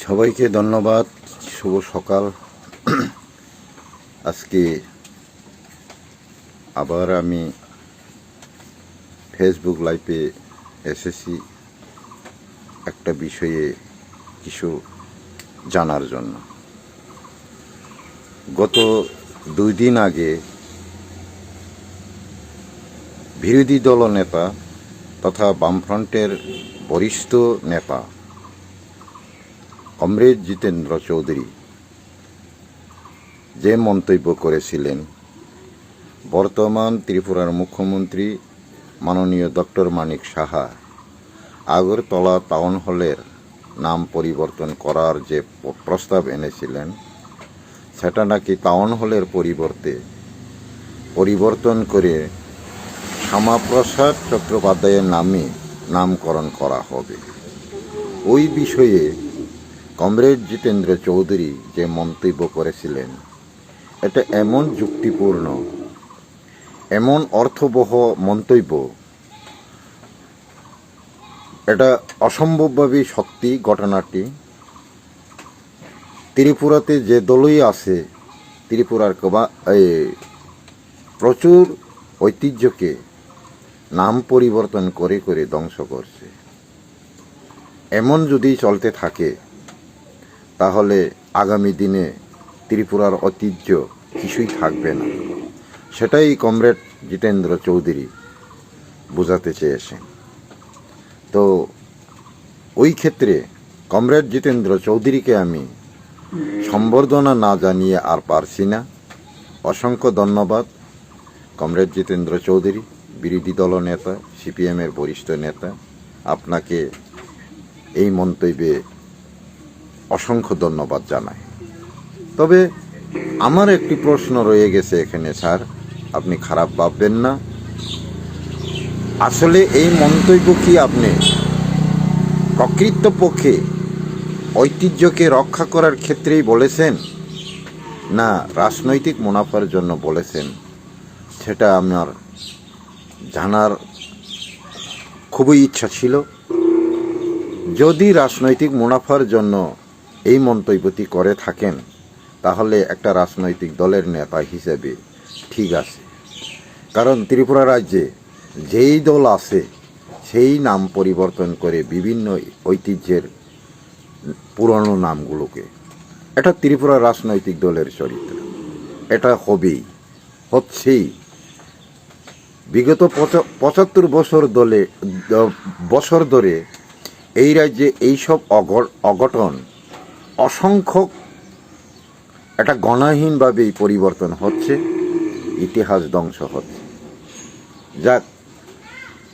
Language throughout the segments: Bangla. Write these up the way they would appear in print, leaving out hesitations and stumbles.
সবাইকে ধন্যবাদ। শুভ সকাল। আজকে আবার আমি ফেসবুক লাইভে এসেছি একটা বিষয়ে কিছু জানার জন্য। গত 2 দিন আগে বিরোধী দলনেতা তথা বামফ্রন্টের বরিষ্ঠ নেতা কমরেড জিতেন্দ্র চৌধুরী যে মন্তব্য করেছিলেন, বর্তমান ত্রিপুরার মুখ্যমন্ত্রী মাননীয় ডক্টর মানিক সাহা আগরতলা টাউন হলের নাম পরিবর্তন করার যে প্রস্তাব এনেছিলেন, সেটা নাকি টাউন হলের পরিবর্তে পরিবর্তন করে শ্যামাপ্রসাদ চট্টোপাধ্যায়ের নামে নামকরণ করা হবে। ওই বিষয়ে কমরেড জিতেন্দ্র চৌধুরী যে মন্তব্য করেছিলেন, এটা এমন যুক্তিপূর্ণ, এমন অর্থবহ মন্তব্য, এটা অসম্ভবভাবেই সত্যি। ঘটনাটি ত্রিপুরাতে যে দলই আছে, ত্রিপুরার প্রচুর ঐতিহ্যকে নাম পরিবর্তন করে করে ধ্বংস করছে। এমন যদি চলতে থাকে তাহলে আগামী দিনে ত্রিপুরার ঐতিহ্য কিছুই থাকবে না। সেটাই কমরেড জিতেন্দ্র চৌধুরী বোঝাতে চেয়েছেন। তো ওই ক্ষেত্রে কমরেড জিতেন্দ্র চৌধুরীকে আমি সম্বর্ধনা না জানিয়ে আর পারছি না। অসংখ্য ধন্যবাদ কমরেড জিতেন্দ্র চৌধুরী, বিরোধী দল নেতা, সিপিএমের বরিষ্ঠ নেতা। আপনাকে এই মন্তব্যে অসংখ্য ধন্যবাদ জানাই। তবে আমার একটি প্রশ্ন রয়ে গেছে এখানে, স্যার, আপনি খারাপ ভাববেন না। আসলে এই মন্তব্য কি আপনি প্রকৃতপক্ষে ঐতিহ্যকে রক্ষা করার ক্ষেত্রেই বলেছেন, না রাজনৈতিক মুনাফার জন্য বলেছেন? সেটা আমার জানার খুবই ইচ্ছা ছিল। যদি রাজনৈতিক মুনাফার জন্য এই মন্তব্যটি করে থাকেন, তাহলে একটা রাজনৈতিক দলের নেতা হিসেবে ঠিক আছে, কারণ ত্রিপুরা রাজ্যে যেই দল আছে সেই নাম পরিবর্তন করে বিভিন্ন ঐতিহ্যের পুরনো নামগুলোকে, এটা ত্রিপুরা রাজনৈতিক দলের চরিত্র। এটা হবেই, হচ্ছেই। বিগত 75 বছর ধরে এই রাজ্যে এইসব অঘটন অসংখ্য, এটা গণাহীনভাবেই পরিবর্তন হচ্ছে, ইতিহাস ধ্বংস হচ্ছে। যাক,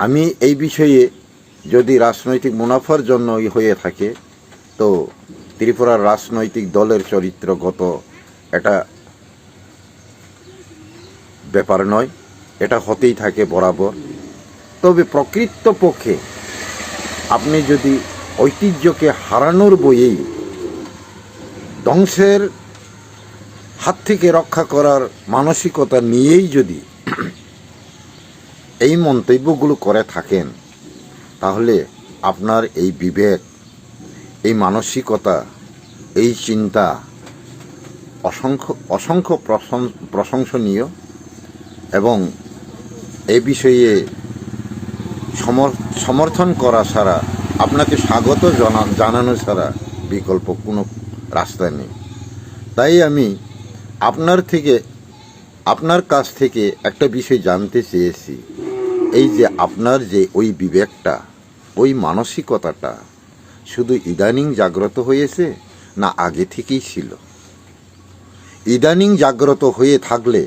আমি এই বিষয়ে যদি রাজনৈতিক মুনাফার জন্যই হয়ে থাকে, তো ত্রিপুরার রাজনৈতিক দলের চরিত্রগত এটা ব্যাপার নয়, এটা হতেই থাকে বরাবর। তবে প্রকৃতপক্ষে আপনি যদি ঐতিহ্যকে হারানোর বইয়েই ধ্বংসের হাত থেকে রক্ষা করার মানসিকতা নিয়েই যদি এই মন্তব্যগুলো করে থাকেন, তাহলে আপনার এই বিবেক, এই মানসিকতা, এই চিন্তা অসংখ্য প্রশংসনীয়, এবং এই বিষয়ে সমর্থন করা ছাড়া, আপনাকে স্বাগত জানানো ছাড়া বিকল্প কোনো রাস্তা নেই। তাই আমি আপনার কাছ থেকে একটা বিষয় জানতে চেয়েছি, এই যে আপনার যে ওই বিবেকটা, ওই মানসিকতাটা শুধু ইদানিং জাগ্রত হয়েছে, না আগে থেকেই ছিল? ইদানিং জাগ্রত হয়ে থাকলে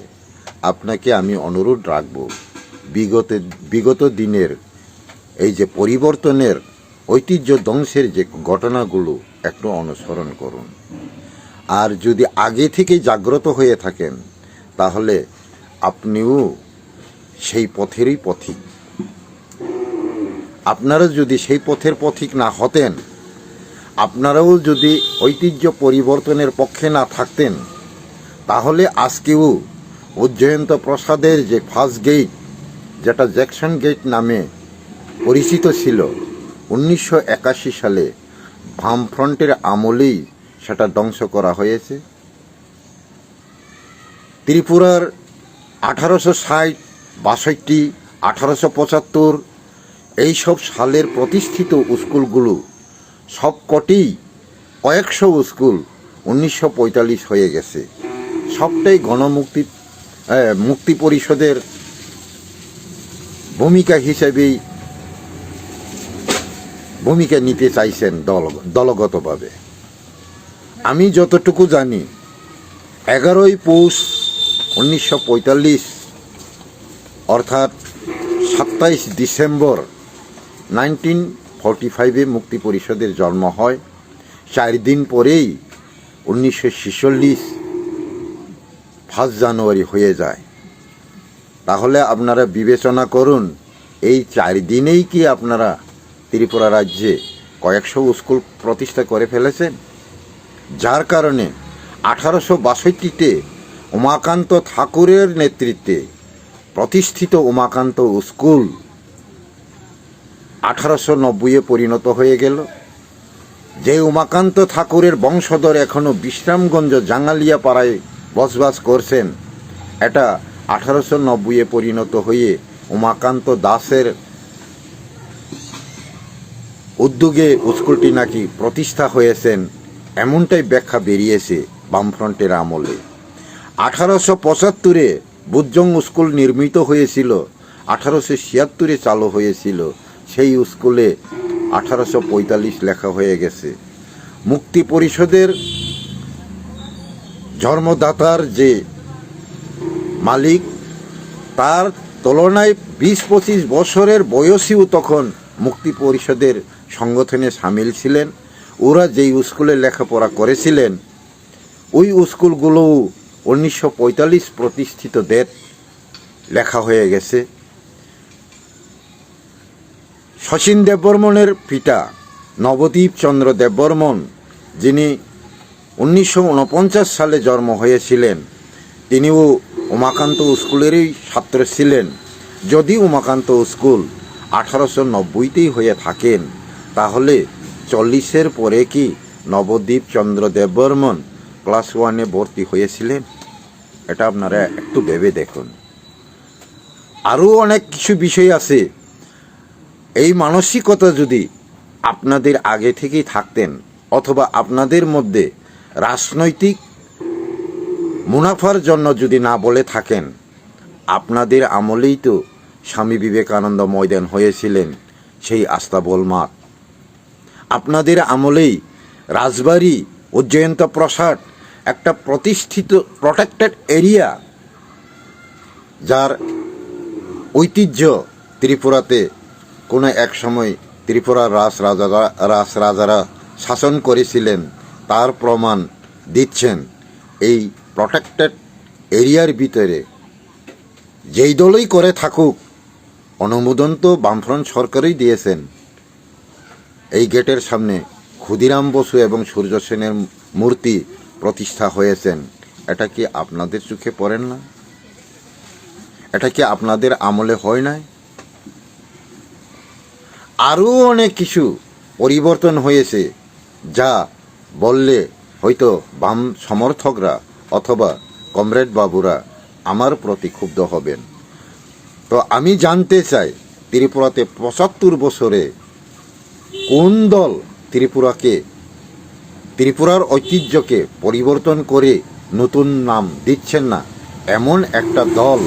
আপনাকে আমি অনুরোধ রাখব, বিগত দিনের এই যে পরিবর্তনের, ঐতিহ্য ধ্বংসের যে ঘটনাগুলো একটু অনুসরণ করুন। আর যদি আগে থেকে জাগ্রত হয়ে থাকেন, তাহলে আপনিও সেই পথেরই পথিক। আপনারা যদি সেই পথের পথিক না হতেন, আপনারাও যদি ঐতিহ্য পরিবর্তনের পক্ষে না থাকতেন, তাহলে আজকেও উজ্জয়ন্ত প্রসাদের যে ফার্স্ট গেট, যেটা জ্যাকসন গেট নামে পরিচিত ছিল, 1981 সালে বামফ্রন্টের আমলেই সেটা ধ্বংস করা হয়েছে। ত্রিপুরার 1860, 62, 1875 এইসব সালের প্রতিষ্ঠিত স্কুলগুলো সবকটি কয়েকশো স্কুল 1945 হয়ে গেছে। সবটাই মুক্তি পরিষদের ভূমিকা হিসেবেই ভূমিকা নিতে চাইছেন দলগতভাবে। আমি যতটুকু জানি 11ই পৌষ 1945 অর্থাৎ 27 ডিসেম্বর 1945 মুক্তি পরিষদের জন্ম হয়। 4 দিন পরেই 1946 1 জানুয়ারি হয়ে যায়। তাহলে আপনারা বিবেচনা করুন, এই 4 দিনেই কি আপনারা ত্রিপুরা রাজ্যে কয়েকশো স্কুল প্রতিষ্ঠা করে ফেলেছেন? যার কারণে 1862-তে উমাকান্ত ঠাকুরের নেতৃত্বে প্রতিষ্ঠিত উমাকান্ত স্কুল 1890-এ পরিণত হয়ে গেল। যে উমাকান্ত ঠাকুরের বংশধর এখনো বিশ্রামগঞ্জ জাঙ্গালিয়া পাড়ায় বসবাস করছেন, এটা 1890-এ পরিণত হয়ে উমাকান্ত দাসের উদ্যোগে স্কুলটি নাকি প্রতিষ্ঠা হয়েছেন, এমনটাই ব্যাখ্যা বেরিয়েছে বামফ্রন্টের আমলে। 1875-এ বুজং স্কুল নির্মিত হয়েছিল, 1876-এ চালু হয়েছিল। সেই স্কুলে 1845 লেখা হয়ে গেছে। মুক্তি পরিষদের জন্মদাতার যে মালিক, তার তুলনায় 20-25 বছরের বয়সীও তখন মুক্তি পরিষদের সংগঠনে সামিল ছিলেন। ওরা যেই স্কুলে লেখাপড়া করেছিলেন, ওই স্কুলগুলো 1945 প্রতিষ্ঠিতদের লেখা হয়ে গেছে। শচীন দেববর্মনের পিতা নবদ্বীপ চন্দ্র দেববর্মন, যিনি 1949 সালে জন্ম হয়েছিলেন, তিনিও উমাকান্ত স্কুলেরই ছাত্র ছিলেন। যদি উমাকান্ত স্কুল 1890-তেই হয়ে থাকেন, তাহলে 40-এর পরে কি নবদ্বীপ চন্দ্র দেববর্মন ক্লাস 1-এ ভর্তি হয়েছিলেন? এটা আপনারা একটু ভেবে দেখুন। আরও অনেক কিছু বিষয় আছে। এই মানসিকতা যদি আপনাদের আগে থেকেই থাকতেন, অথবা আপনাদের মধ্যে রাজনৈতিক মুনাফার জন্য যদি না বলে থাকেন, আপনাদের আমলেই তো স্বামী বিবেকানন্দ ময়দান হয়েছিলেন, সেই আস্তাবল মাঠ। আপনাদের আমলেই রাজবাড়ি ও জয়ন্ত প্রসাদ একটা প্রতিষ্ঠিত প্রটেক্টেড এরিয়া, যার ঐতিহ্য ত্রিপুরাতে কোনো এক সময় ত্রিপুরার রাজারা শাসন করেছিলেন, তার প্রমাণ দিচ্ছেন। এই প্রটেক্টেড এরিয়ার ভিতরে যেই দলই করে থাকুক, অনুমোদন তো বামফ্রন্ট সরকারই দিয়েছেন। এই গেটের সামনে ক্ষুদিরাম বসু এবং সূর্য সেনের মূর্তি প্রতিষ্ঠা হয়েছেন। এটা কি আপনাদের চোখে পড়েন না? এটা কি আপনাদের আমলে হয় নাই? আরও অনেক কিছু পরিবর্তন হয়েছে, যা বললে হয়তো বাম সমর্থকরা অথবা কমরেড বাবুরা আমার প্রতি ক্ষুব্ধ হবেন। তো আমি জানতে চাই, ত্রিপুরাতে 75 বছরে কোন দল ত্রিপুরার ঐতিহ্যকে পরিবর্তন করে নতুন নাম দিচ্ছেন না? এমন একটা দল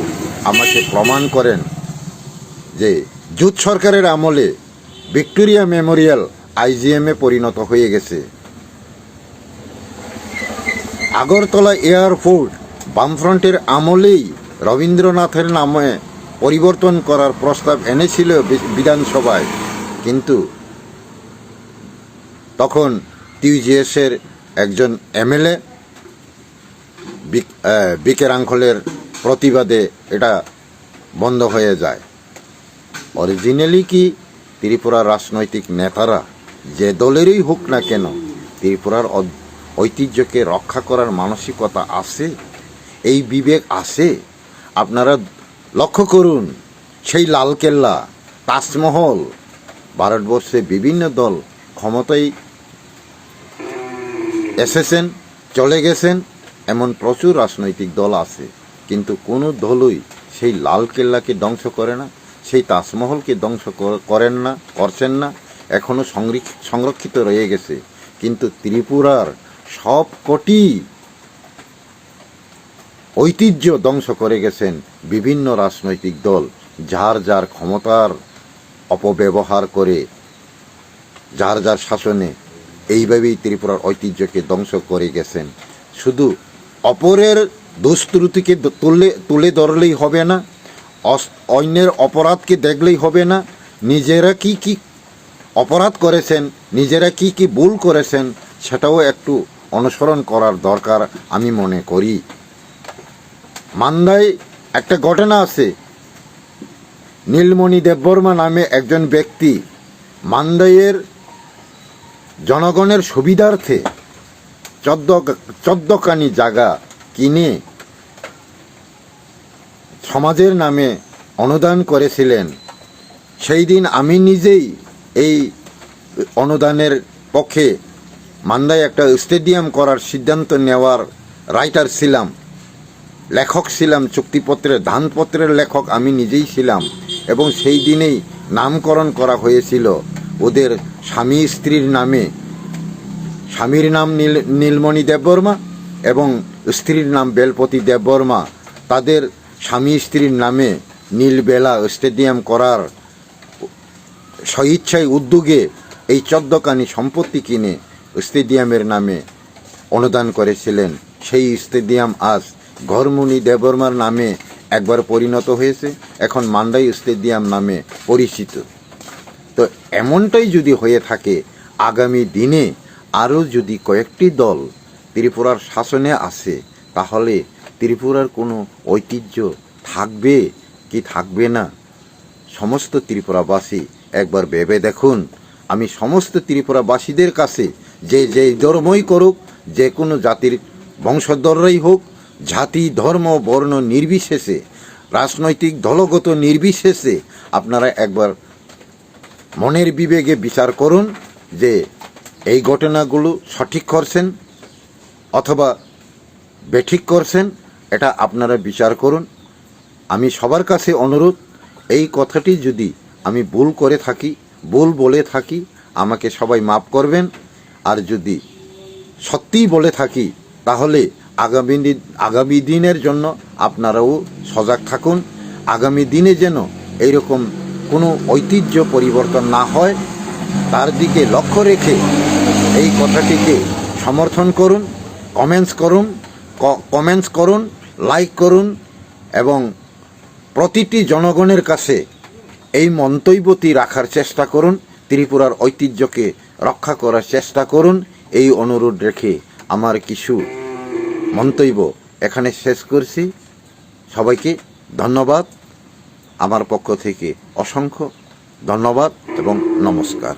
আমাকে প্রমাণ করেন যে জোট সরকারের আমলে ভিক্টোরিয়া মেমোরিয়াল IGM-এ পরিণত হয়ে গেছে। আগরতলা এয়ারপোর্ট বামফ্রন্টের আমলেই রবীন্দ্রনাথের নামে পরিবর্তন করার প্রস্তাব এনেছিল বিধানসভায়, কিন্তু তখন TGS-এর একজন MLA বিকেরাঙ্কলের প্রতিবাদে এটা বন্ধ হয়ে যায়। অরিজিনালি কি ত্রিপুরার রাজনৈতিক নেতারা যে দলেরই হোক না কেন, ত্রিপুরার ঐতিহ্যকে রক্ষা করার মানসিকতা আছে? এই বিবেক আছে? আপনারা লক্ষ্য করুন, সেই লালকেল্লা, তাজমহল, ভারতবর্ষে বিভিন্ন দল ক্ষমতায় এসেছেন, চলে গেছেন, এমন প্রচুর রাজনৈতিক দল আছে, কিন্তু কোনো দলই সেই লাল কেল্লাকে ধ্বংস করে না, সেই তাজমহলকে ধ্বংস করেন না, করছেন না, এখনও সংরক্ষিত রয়ে গেছে। কিন্তু ত্রিপুরার সব কটি ঐতিহ্য ধ্বংস করে গেছেন বিভিন্ন রাজনৈতিক দল, যার যার ক্ষমতার অপব্যবহার করে, যার যার শাসনে এইভাবেই ত্রিপুরার ঐতিহ্যকে ধ্বংস করে গেছেন। শুধু অপরের দুষ্ত্রুটিকে তুলে ধরলেই হবে না, অন্যের অপরাধকে দেখলেই হবে না, নিজেরা কি কি অপরাধ করেছেন, নিজেরা কি কি ভুল করেছেন, সেটাও একটু অনুসরণ করার দরকার আমি মনে করি। মান্দায় একটা ঘটনা আছে, নীলমণি দেববর্মা নামে একজন ব্যক্তি মান্দাইয়ের জনগণের সুবিধার্থে 14 জায়গা কিনে সমাজের নামে অনুদান করেছিলেন। সেই দিন আমি নিজেই এই অনুদানের পক্ষে মান্দায় একটা স্টেডিয়াম করার সিদ্ধান্ত নেওয়ার রাইটার ছিলাম, লেখক ছিলাম, চুক্তিপত্রের দানপত্রের লেখক আমি নিজেই ছিলাম। এবং সেই দিনেই নামকরণ করা হয়েছিল ওদের স্বামী স্ত্রীর নামে। স্বামীর নাম নীলমণি দেববর্মা এবং স্ত্রীর নাম বেলপতি দেববর্মা। তাদের স্বামী স্ত্রীর নামে নীলবেলা স্টেডিয়াম করার স্বইচ্ছায় উদ্যোগে এই 14 সম্পত্তি কিনে স্টেডিয়ামের নামে অনুদান করেছিলেন। সেই স্টেডিয়াম আজ ঘরমণি দেববর্মার নামে একবার পরিণত হয়েছে, এখন মান্দাই স্টেডিয়াম নামে পরিচিত। তো এমনটাই যদি হয়ে থাকে, আগামী দিনে আরও যদি কয়েকটি দল ত্রিপুরার শাসনে আসে, তাহলে ত্রিপুরার কোনো ঐতিহ্য থাকবে কি থাকবে না? সমস্ত ত্রিপুরাবাসী একবার ভেবে দেখুন। আমি সমস্ত ত্রিপুরাবাসীদের কাছে যে ধর্মই করুক, যে কোনো জাতির বংশধররাই হোক, জাতি ধর্ম বর্ণ নির্বিশেষে, রাজনৈতিক দলগত নির্বিশেষে আপনারা একবার মনের বিবেকে বিচার করুন যে এই ঘটনাগুলো সঠিক করছেন অথবা বেঠিক করছেন, এটা আপনারা বিচার করুন। আমি সবার কাছে অনুরোধ, এই কথাটি যদি আমি ভুল করে থাকি, ভুল বলে থাকি, আমাকে সবাই মাফ করবেন। আর যদি সত্যিই বলে থাকি, তাহলে আগামী দিনের জন্য আপনারাও সজাগ থাকুন। আগামী দিনে যেন এইরকম কোনো ঐতিহ্য পরিবর্তন না হয়, তার দিকে লক্ষ্য রেখে এই কথাটিকে সমর্থন করুন, কমেন্টস করুন, লাইক করুন এবং প্রতিটি জনগণের কাছে এই মন্তব্যটি রাখার চেষ্টা করুন, ত্রিপুরার ঐতিহ্যকে রক্ষা করার চেষ্টা করুন। এই অনুরোধ রেখে আমার কিছু মন্তব্য এখানে শেষ করছি। সবাইকে ধন্যবাদ, আমার পক্ষ থেকে অসংখ্য ধন্যবাদ এবং নমস্কার।